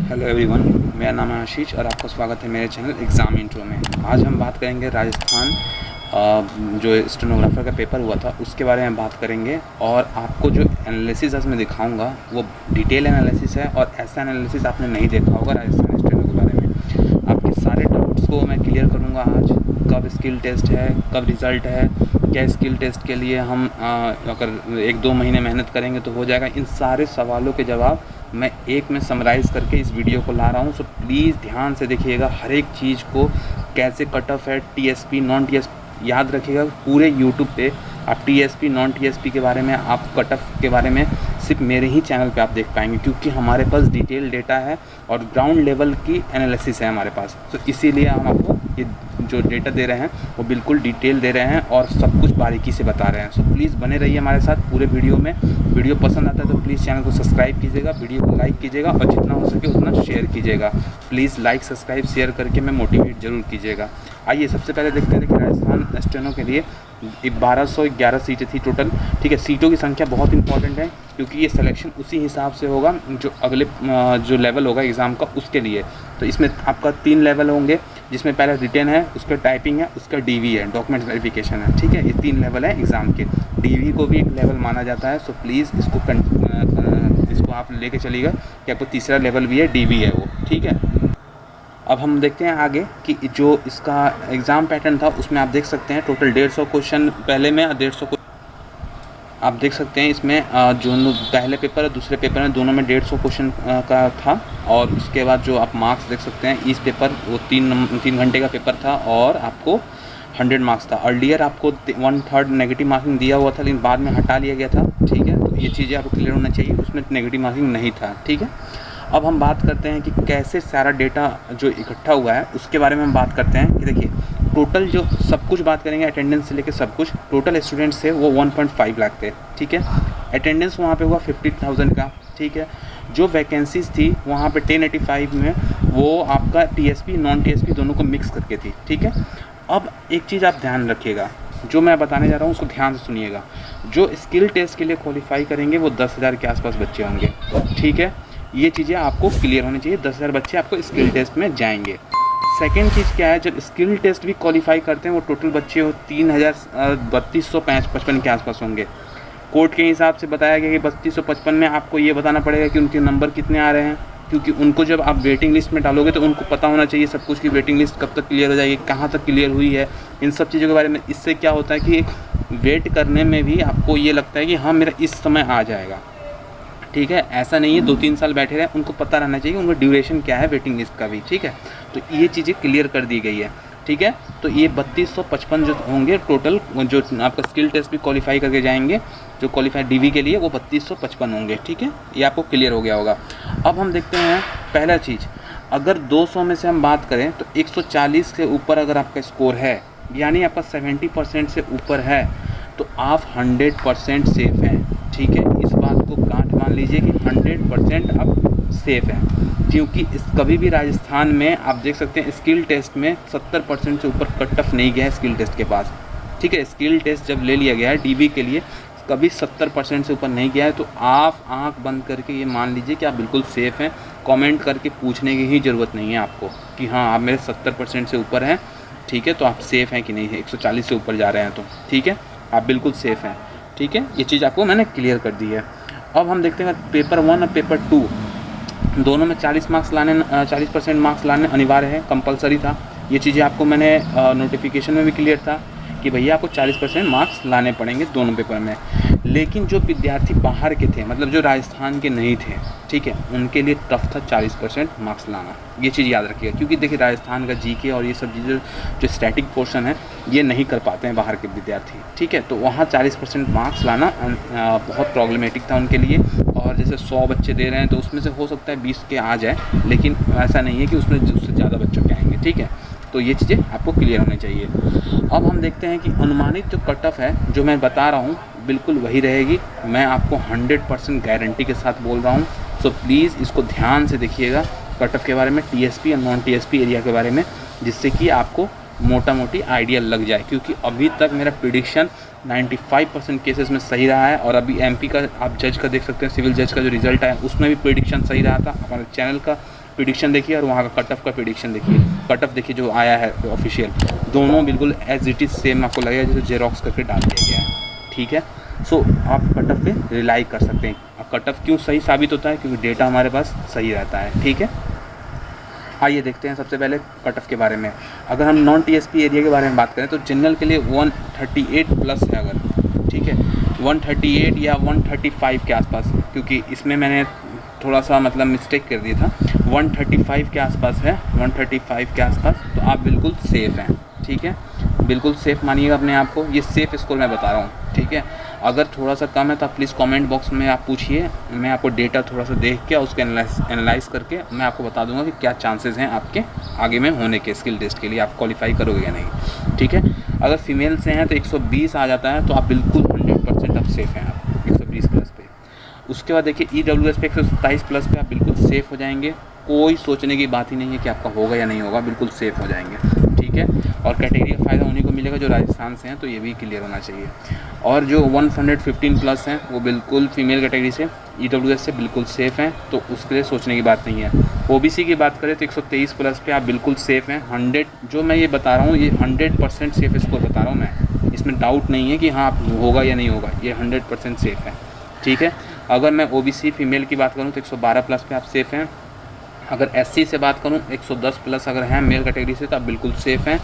Hello everyone, मेरा नाम है आशीष और आपका स्वागत है मेरे चैनल एग्ज़ाम इंट्रो में। आज हम बात करेंगे राजस्थान जो स्टेनोग्राफर का पेपर हुआ था उसके बारे में बात करेंगे। और आपको जो एनालिसिस आज मैं दिखाऊंगा वो डिटेल एनालिसिस है और ऐसा एनालिसिस आपने नहीं देखा होगा राजस्थान स्टेनो के बारे में। आपके सारे डाउट्स को मैं क्लियर करूँगा आज। कब स्किल टेस्ट है, कब रिज़ल्ट है, क्या स्किल टेस्ट के लिए हम अगर 1-2 महीने मेहनत करेंगे तो हो जाएगा। इन सारे सवालों के जवाब मैं एक में समराइज़ करके इस वीडियो को ला रहा हूँ। सो प्लीज़ ध्यान से देखिएगा हर एक चीज़ को, कैसे कट ऑफ है, टीएसपी नॉन टीएसपी याद रखिएगा। पूरे यूट्यूब पे आप टीएसपी नॉन टीएसपी के बारे में, आप कट ऑफ के बारे में सिर्फ मेरे ही चैनल पे आप देख पाएंगे, क्योंकि हमारे पास डिटेल डेटा है और ग्राउंड लेवल की एनालिसिस है हमारे पास। तो इसीलिए हम आपको ये जो डेटा दे रहे हैं वो बिल्कुल डिटेल दे रहे हैं और सब कुछ बारीकी से बता रहे हैं। सो प्लीज़ बने रहिए हमारे साथ पूरे वीडियो में। वीडियो पसंद आता है तो प्लीज़ चैनल को सब्सक्राइब कीजिएगा, वीडियो को लाइक कीजिएगा और जितना हो सके उतना शेयर कीजिएगा। प्लीज़ लाइक सब्सक्राइब शेयर करके मैं मोटिवेट ज़रूर कीजिएगा। आइए सबसे पहले देखते हैं कि राजस्थान स्टेनो के लिए 1211 सीटें थी टोटल। ठीक है, सीटों की संख्या बहुत इंपॉर्टेंट है क्योंकि ये सिलेक्शन उसी हिसाब से होगा जो अगले जो लेवल होगा एग्ज़ाम का उसके लिए। तो इसमें आपका 3 लेवल होंगे, जिसमें पहले रिटेन है, उसका टाइपिंग है, उसका डीवी है, डॉक्यूमेंट वेरिफिकेशन है। ठीक है, ये 3 लेवल है एग्ज़ाम के। डीवी को भी एक लेवल माना जाता है। सो प्लीज़ इसको आप लेके चलिएगा कि आपको तीसरा लेवल भी है, डीवी है वो। ठीक है, अब हम देखते हैं आगे कि जो इसका एग्ज़ाम पैटर्न था उसमें आप देख सकते हैं टोटल 150 क्वेश्चन पहले में और 150 आप देख सकते हैं इसमें जो पहले पेपर और दूसरे पेपर में दोनों में 150 क्वेश्चन का था। और उसके बाद जो आप मार्क्स देख सकते हैं, इस पेपर वो 3 घंटे का पेपर था और आपको 100 मार्क्स था। अर्लियर आपको 1/3 नेगेटिव मार्किंग दिया हुआ था, लेकिन बाद में हटा लिया गया था। ठीक है, तो ये चीज़ें आपको क्लियर होना चाहिए, उसमें नेगेटिव मार्किंग नहीं था। ठीक है, अब हम बात करते हैं कि कैसे सारा डेटा जो इकट्ठा हुआ है उसके बारे में हम बात करते हैं। कि देखिए टोटल जो सब कुछ बात करेंगे, अटेंडेंस से लेकर सब कुछ, टोटल स्टूडेंट्स थे वो 1.5 लाख थे। ठीक है, अटेंडेंस वहाँ पे हुआ 50,000 का। ठीक है, जो वैकेंसीज़ थी वहाँ पे 1085 में वो आपका टीएसपी नॉन टीएसपी दोनों को मिक्स करके थी। ठीक है, अब एक चीज़ आप ध्यान रखिएगा, जो मैं बताने जा रहा हूँ उसको ध्यान से सुनिएगा। जो स्किल टेस्ट के लिए क्वालिफाई करेंगे वो 10,000 के आसपास बच्चे होंगे। ठीक है, ये चीज़ें आपको क्लियर होनी चाहिए। 10,000 बच्चे आपको स्किल टेस्ट में जाएंगे। सेकेंड चीज़ क्या है, जब स्किल टेस्ट भी क्वालिफाई करते हैं वो टोटल बच्चे 3255 के आसपास होंगे। कोर्ट के हिसाब से बताया गया कि 3255 में आपको ये बताना पड़ेगा कि उनके नंबर कितने आ रहे हैं, क्योंकि उनको जब आप वेटिंग लिस्ट में डालोगे तो उनको पता होना चाहिए सब कुछ की वेटिंग लिस्ट कब तक क्लियर हो जाएगी, कहाँ तक क्लियर हुई है, इन सब चीज़ों के बारे में। इससे क्या होता है कि वेट करने में भी आपको ये लगता है कि हाँ मेरा इस समय आ जाएगा। ठीक है, ऐसा नहीं है 2-3 साल बैठे रहे, उनको पता रहना चाहिए उनका ड्यूरेशन क्या है वेटिंग लिस्ट का भी। ठीक है, तो ये चीज़ें क्लियर कर दी गई है। ठीक है, तो ये 3255 जो होंगे टोटल, जो आपका स्किल टेस्ट भी क्वालिफाई करके जाएंगे, जो क्वालिफाई डीवी के लिए वो 3255 होंगे। ठीक है, ये आपको क्लियर हो गया होगा। अब हम देखते हैं पहला चीज़, अगर 200 में से हम बात करें तो 140 के ऊपर अगर आपका स्कोर है, यानी आपका 70% से ऊपर है, तो आप 100% सेफ़ हैं। ठीक है, इस बात को गांठ मान लीजिए कि 100% आप सेफ़ हैं, क्योंकि कभी भी राजस्थान में आप देख सकते हैं स्किल टेस्ट में 70% से ऊपर कट ऑफ नहीं गया है स्किल टेस्ट के पास। ठीक है, स्किल टेस्ट जब ले लिया गया है डीवी के लिए कभी 70% से ऊपर नहीं गया है, तो आप आंख बंद करके ये मान लीजिए कि आप बिल्कुल सेफ़ हैं। कमेंट करके पूछने की ही ज़रूरत नहीं है आपको कि हाँ आप मेरे 70% से ऊपर हैं। ठीक है, तो आप सेफ़ हैं कि नहीं है, 140 से ऊपर जा रहे हैं तो ठीक है आप बिल्कुल सेफ़ हैं। ठीक है, ये चीज़ आपको मैंने क्लियर कर दी है। अब हम देखते हैं पेपर 1 और पेपर 2 दोनों में 40% मार्क्स लाने अनिवार्य है, कंपलसरी था। ये चीज़ें आपको मैंने नोटिफिकेशन में भी क्लियर था कि भैया आपको 40% मार्क्स लाने पड़ेंगे दोनों पेपर में। लेकिन जो विद्यार्थी बाहर के थे, मतलब जो राजस्थान के नहीं थे, ठीक है, उनके लिए टफ था 40% मार्क्स लाना। ये चीज़ याद रखिएगा, क्योंकि देखिए राजस्थान का जीके और ये सब चीज़ें जो स्टैटिक पोर्शन है ये नहीं कर पाते हैं बाहर के विद्यार्थी। ठीक है, तो वहाँ 40% मार्क्स लाना बहुत प्रॉब्लमेटिक था उनके लिए। और जैसे 100 बच्चे दे रहे हैं तो उसमें से हो सकता है 20 के आ जाए, लेकिन ऐसा नहीं है कि उसमें उससे ज़्यादा बच्चों के आएंगे। ठीक है, तो ये चीज़ें आपको क्लियर होनी चाहिए। अब हम देखते हैं कि अनुमानित जो कट ऑफ है जो मैं बता रहा हूँ बिल्कुल वही रहेगी। मैं आपको 100% गारंटी के साथ बोल रहा हूँ। सो प्लीज़ इसको ध्यान से देखिएगा कट ऑफ के बारे में, टीएसपी और नॉन टीएसपी एरिया के बारे में, जिससे कि आपको मोटा मोटी आइडिया लग जाए। क्योंकि अभी तक मेरा प्रिडिक्शन 95% केसेस में सही रहा है। और अभी एमपी का आप जज का देख सकते हैं, सिविल जज का जो रिज़ल्ट आया उसमें भी प्रिडिक्शन सही रहा था। हमारे चैनल का प्रिडिक्शन देखिए और वहाँ का कट ऑफ का प्रिडिक्शन देखिए, कट ऑफ देखिए जो आया है ऑफिशियल, दोनों बिल्कुल एज इट इज़ सेम आपको लगेगा जैसे जेरोक्स करके डाल दिया गया है। ठीक है, सो आप कट ऑफ पे रिलाई कर सकते हैं। अब कट ऑफ क्यों सही साबित होता है, क्योंकि डेटा हमारे पास सही रहता है। ठीक है, आइए देखते हैं सबसे पहले कट ऑफ के बारे में। अगर हम नॉन टीएसपी एरिया के बारे में बात करें तो जनरल के लिए 138 प्लस है अगर, ठीक है, 138 या 135 के आसपास, क्योंकि इसमें मैंने थोड़ा सा मतलब मिस्टेक कर दिया था, 135 के आसपास है, 135 के आसपास, तो आप बिल्कुल सेफ़ हैं। ठीक है, बिल्कुल सेफ़ मानिएगा अपने आप को, ये सेफ़ स्कोर मैं बता रहा हूँ। ठीक है, अगर थोड़ा सा कम है तो आप प्लीज़ कमेंट बॉक्स में आप पूछिए, मैं आपको डेटा थोड़ा सा देख के उसके एनालाइज करके मैं आपको बता दूंगा कि क्या चांसेस हैं आपके आगे में होने के स्किल टेस्ट के लिए, आप क्वालिफाई करोगे या नहीं। ठीक है, अगर फीमेल से हैं तो 120 आ जाता है तो आप बिल्कुल 100% आप सेफ़ हैं, आप 120 प्लस पे। उसके बाद देखिए EWS पे 127 प्लस पे आप बिल्कुल सेफ़ हो जाएंगे, कोई सोचने की बात ही नहीं है कि आपका होगा या नहीं होगा, बिल्कुल सेफ़ हो जाएंगे। ठीक है, और कैटेगरी का फ़ायदा उन्हीं को मिलेगा जो राजस्थान से हैं, तो ये भी क्लियर होना चाहिए। और जो 115 प्लस हैं वो बिल्कुल फीमेल कैटेगरी से EWS से बिल्कुल सेफ़ हैं, तो उसके लिए सोचने की बात नहीं है। OBC की बात करें तो 123 प्लस पे आप बिल्कुल सेफ़ हैं। 100 जो मैं ये बता रहा हूँ ये 100% सेफ़ स्कोर बता रहा हूँ मैं, इसमें डाउट नहीं है कि हाँ होगा या नहीं होगा, ये 100% सेफ़ है। ठीक है, अगर मैं OBC फीमेल की बात करूँ तो 112 प्लस पे आप सेफ़ हैं। अगर SC से बात करूं 110 प्लस अगर हैं मेल कैटेगरी से तो आप बिल्कुल सेफ़ हैं,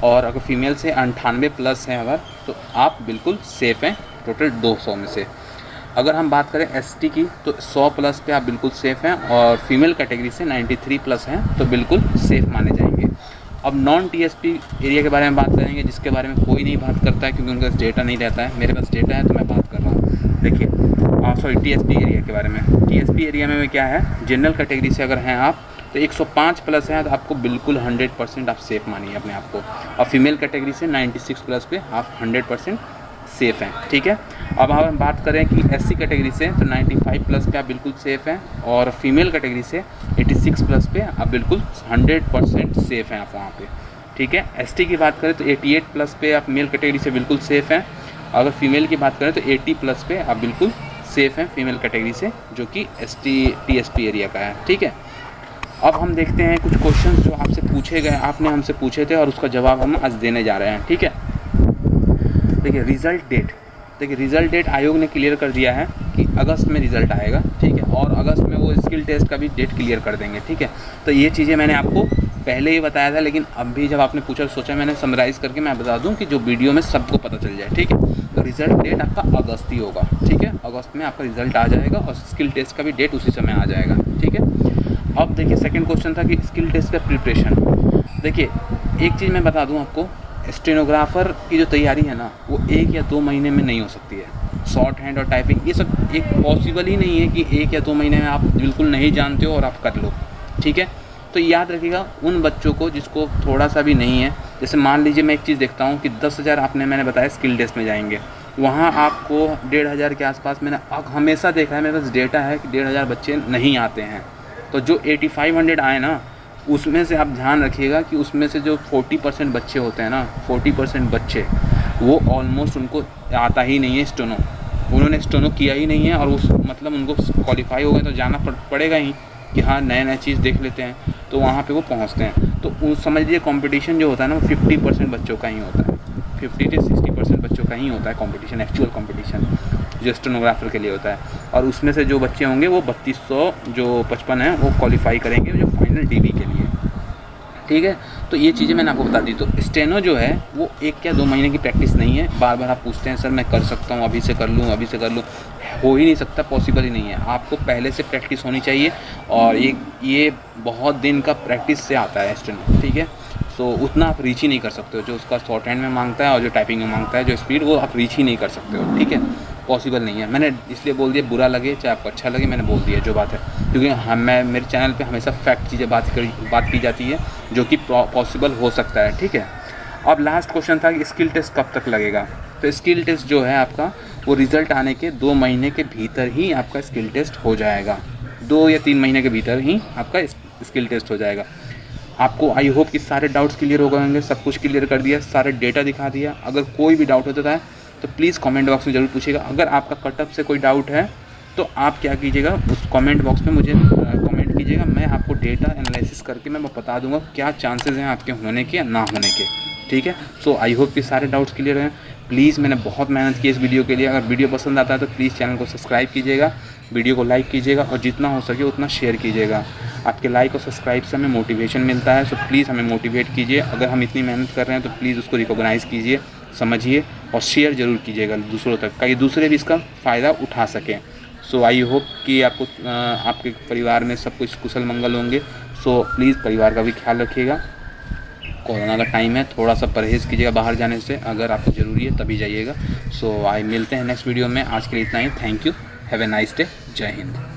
और अगर फीमेल से 98 प्लस हैं अगर तो आप बिल्कुल सेफ़ हैं टोटल 200 में से। अगर हम बात करें ST की तो 100 प्लस पे आप बिल्कुल सेफ़ हैं, और फीमेल कैटेगरी से 93 प्लस हैं तो बिल्कुल सेफ़ माने जाएंगे। अब नॉन TSP एरिया के बारे में बात करेंगे, जिसके बारे में कोई नहीं बात करता है क्योंकि उनके पास डेटा नहीं रहता है। मेरे पास डेटा है तो मैं बात कर रहा हूँ। देखिए सॉरी TSP एरिया के बारे में, TSP एरिया में क्या है, जनरल कैटेगरी से अगर हैं आप तो 105 प्लस है तो आपको बिल्कुल 100% आप सेफ़ मानिए अपने आप को, और फीमेल कैटेगरी से 96 प्लस पे आप 100% सेफ़ हैं। ठीक है, अब हम बात करें कि SC कैटेगरी से तो 95 प्लस पे आप बिल्कुल सेफ़ हैं, और फीमेल कैटेगरी से 86 प्लस पे आप बिल्कुल 100% सेफ़ हैं आप वहाँ पे। ठीक है, ST की बात करें तो 88 प्लस पे आप मेल कैटेगरी से बिल्कुल सेफ़ हैं, अगर फीमेल की बात करें तो 80 प्लस पे आप बिल्कुल सेफ़ हैं फीमेल कैटेगरी से, जो कि TSP एरिया का है। ठीक है, अब हम देखते हैं कुछ क्वेश्चंस जो आपसे पूछे गए, आपने हमसे पूछे थे और उसका जवाब हम आज देने जा रहे हैं। ठीक है, देखिए रिज़ल्ट डेट, देखिए रिज़ल्ट डेट आयोग ने क्लियर कर दिया है कि अगस्त में रिज़ल्ट आएगा। ठीक है, और अगस्त में वो स्किल टेस्ट का भी डेट क्लियर कर देंगे। ठीक है, तो ये चीज़ें मैंने आपको पहले ही बताया था, लेकिन अब भी जब आपने पूछा सोचा मैंने समराइज़ करके मैं बता दूं कि जो वीडियो में सबको पता चल जाए। ठीक है, तो रिज़ल्ट डेट आपका अगस्त ही होगा। ठीक है, अगस्त में आपका रिज़ल्ट आ जाएगा और स्किल टेस्ट का भी डेट उसी समय आ जाएगा। ठीक है, अब देखिए सेकंड क्वेश्चन था कि स्किल टेस्ट का प्रिपरेशन। देखिए एक चीज़ मैं बता दूं आपको, स्टेनोग्राफ़र की जो तैयारी है ना वो 1 या 2 महीने में नहीं हो सकती है। शॉर्ट हैंड और टाइपिंग ये सब एक पॉसिबल ही नहीं है कि 1 या 2 महीने में आप बिल्कुल नहीं जानते हो और आप कर लो। ठीक है, तो याद रखिएगा उन बच्चों को जिसको थोड़ा सा भी नहीं है, जैसे मान लीजिए मैं एक चीज़ देखता हूँ कि 10,000 मैंने बताया स्किल टेस्ट में जाएंगे, वहाँ आपको 1,500 के आसपास मैंने हमेशा देखा है, मेरे पास डेटा है कि 1,500 बच्चे नहीं आते हैं। तो जो 8500 आए ना उसमें से आप ध्यान रखिएगा कि उसमें से जो 40% बच्चे होते हैं ना, 40% बच्चे वो ऑलमोस्ट उनको आता ही नहीं है स्टेनो, उन्होंने स्टेनो किया ही नहीं है, और उस मतलब उनको क्वालिफाई हो गए तो जाना पड़ेगा ही कि हाँ नया चीज़ देख लेते हैं, तो वहाँ पे वो पहुँचते हैं। तो समझ लीजिए कंपटीशन जो होता है ना वो 50% बच्चों का ही होता है, 50 से 60% बच्चों का ही होता है कंपटीशन, एक्चुअल कंपटीशन जो स्टेनोग्राफर के लिए होता है। और उसमें से जो बच्चे होंगे वो 3200 जो 55 हैं वो क्वालिफाई करेंगे जो फाइनल DB के लिए। ठीक है, तो ये चीज़ें मैंने आपको बता दी। तो स्टेनो जो है वो 1 या 2 महीने की प्रैक्टिस नहीं है। बार बार आप पूछते हैं सर मैं कर सकता हूँ, अभी से कर लूँ, अभी से कर लूँ, हो ही नहीं सकता, पॉसिबल ही नहीं है। आपको पहले से प्रैक्टिस होनी चाहिए, और ये बहुत दिन का प्रैक्टिस से आता है स्टेनो। ठीक है, सो उतना आप रीच ही नहीं कर सकते हो जो उसका शॉर्ट हैंड में मांगता है और जो टाइपिंग में मांगता है जो स्पीड, वो आप रीच ही नहीं कर सकते हो। ठीक है, पॉसिबल नहीं है। मैंने इसलिए बोल दिया, बुरा लगे चाहे आपको अच्छा लगे, मैंने बोल दिया जो बात है, क्योंकि मेरे चैनल पे हमेशा फैक्ट चीज़ें बात की जाती है जो कि पॉसिबल हो सकता है। ठीक है, अब लास्ट क्वेश्चन था कि स्किल टेस्ट कब तक लगेगा। तो स्किल टेस्ट जो है आपका वो रिज़ल्ट आने के 2 महीने के भीतर ही आपका स्किल टेस्ट हो जाएगा, 2 या 3 महीने के भीतर ही आपका स्किल टेस्ट हो जाएगा। आपको आई होप कि सारे डाउट्स क्लियर हो गए होंगे, सब कुछ क्लियर कर दिया, सारे डेटा दिखा दिया। अगर कोई भी डाउट होता है तो प्लीज़ कमेंट बॉक्स में ज़रूर पूछिएगा। अगर आपका कट ऑफ से कोई डाउट है तो आप क्या कीजिएगा, उस कमेंट बॉक्स में मुझे कमेंट कीजिएगा। मैं आपको डेटा एनालिसिस करके मैं बता दूंगा क्या चांसेस हैं आपके होने के या ना होने के, ठीक है। सो आई होप कि सारे डाउट्स क्लियर हैं। प्लीज़ मैंने बहुत मेहनत की इस वीडियो के लिए। अगर वीडियो पसंद आता है तो प्लीज़ चैनल को सब्सक्राइब कीजिएगा, वीडियो को लाइक कीजिएगा और जितना हो सके उतना शेयर कीजिएगा। आपके लाइक और सब्सक्राइब से हमें मोटिवेशन मिलता है। सो प्लीज़ हमें मोटिवेट कीजिए। अगर हम इतनी मेहनत कर रहे हैं तो प्लीज़ उसको रिकॉग्नाइज़ कीजिए, समझिए और शेयर ज़रूर कीजिएगा दूसरों तक, ताकि दूसरे भी इसका फ़ायदा उठा सकें। सो आई होप कि आपको आपके परिवार में सब कुछ कुशल मंगल होंगे। सो प्लीज़ परिवार का भी ख्याल रखिएगा। कोरोना का टाइम है, थोड़ा सा परहेज़ कीजिएगा बाहर जाने से, अगर आपको ज़रूरी है तभी जाइएगा। सो मिलते हैं नेक्स्ट वीडियो में। आज के लिए इतना ही। Thank you, have a nice day, Jai Hind.